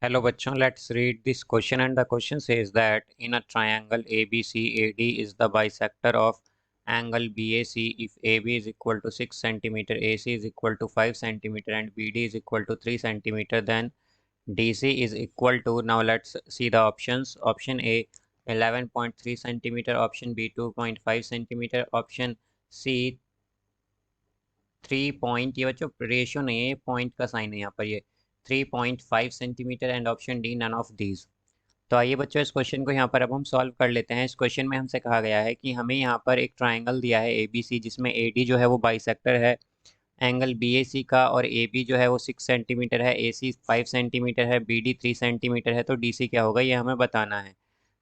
Hello bachon, let's read this question, and the question says that in a triangle ABC, AD is the bisector of angle BAC. If AB is equal to 6 centimeter, AC is equal to 5 centimeter, and BD is equal to 3 centimeter, then DC is equal to, now let's see the options. Option A 11.3 centimeter, option B 2.5 centimeter, option C 3 point, ये बच्चों ratio नहीं है, point का sign है यहाँ पर, ये 3.5 centimetre, and option D none of these. तो आइए बच्चों इस क्वेश्चन को यहाँ पर अब हम सॉल्व कर लेते हैं। इस क्वेश्चन में हमसे कहा गया है कि हमें यहाँ पर एक ट्राइंगल दिया है ए बी सी, जिसमें ए डी जो है वो बाइसेक्टर है एंगल बी ए सी का, और ए बी जो है वो 6 सेंटीमीटर है, ए सी 5 सेंटीमीटर है, बी डी 3 सेंटीमीटर है। तो डी सी क्या होगा ये हमें बताना है।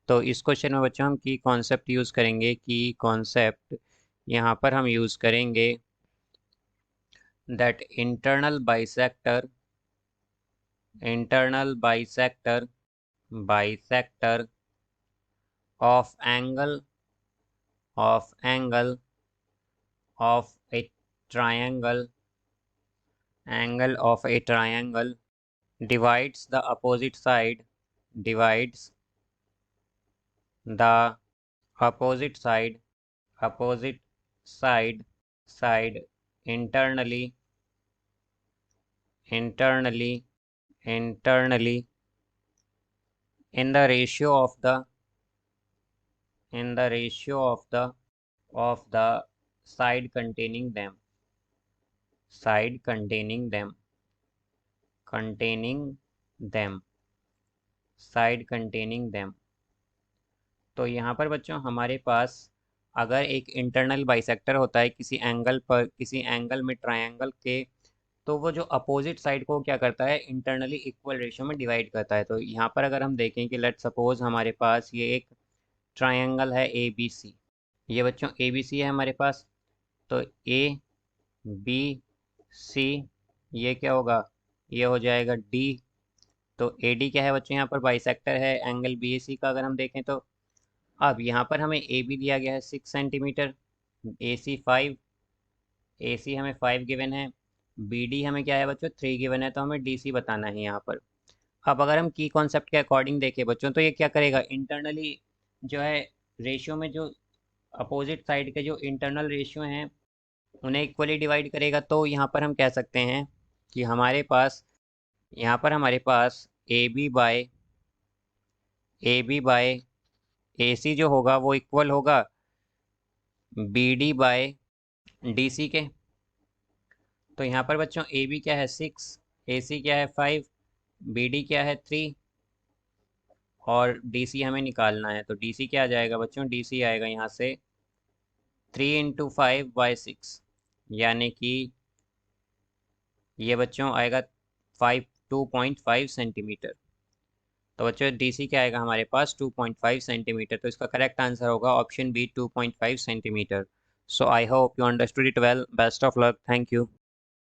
तो इस क्वेश्चन में बच्चों हम की कॉन्सेप्ट यूज़ करेंगे, की कॉन्सेप्ट यहाँ पर हम यूज़ करेंगे that internal bisector of angle of a triangle divides the opposite side divides the opposite side internally in the ratio of the side containing them तो यहाँ पर बच्चों हमारे पास अगर एक इंटरनल बाइसेक्टर होता है किसी एंगल में ट्रायंगल के, तो वो जो अपोजिट साइड को क्या करता है, इंटरनली इक्वल रेशियो में डिवाइड करता है। तो यहाँ पर अगर हम देखें कि लेट सपोज हमारे पास ये एक ट्रायंगल है ए बी सी, ये बच्चों ए बी सी है हमारे पास। तो ए बी सी ये क्या होगा, ये हो जाएगा डी। तो ए डी क्या है बच्चों, यहाँ पर बाइसेक्टर है एंगल बी ए सी का। अगर हम देखें तो अब यहाँ पर हमें ए बी दिया गया है 6 सेंटीमीटर, ए सी 5, ए सी हमें 5 गिवन है, बी डी हमें क्या है बच्चों 3 गिवन है। तो हमें डी सी बताना है यहाँ पर। अब अगर हम की कॉन्सेप्ट के अकॉर्डिंग देखें बच्चों, तो ये क्या करेगा, इंटरनली जो है रेशियो में जो अपोजिट साइड के जो इंटरनल रेशियो हैं उन्हें इक्वली डिवाइड करेगा। तो यहाँ पर हम कह सकते हैं कि यहाँ पर हमारे पास ए बी बाय ए सी जो होगा वो इक्वल होगा B D by D C के। तो यहाँ पर बच्चों ए बी क्या है 6, ए सी क्या है 5, बी डी क्या है 3, और डी सी हमें निकालना है। तो डी सी क्या आ जाएगा बच्चों, डी सी आएगा यहाँ से 3 × 5/6, यानी कि ये बच्चों आएगा 2.5 सेंटीमीटर। तो बच्चों डी सी क्या आएगा हमारे पास 2.5 सेंटीमीटर। तो इसका करेक्ट आंसर होगा option B 2.5 centimetre. So I hope you understood it well. Best of luck. Thank you.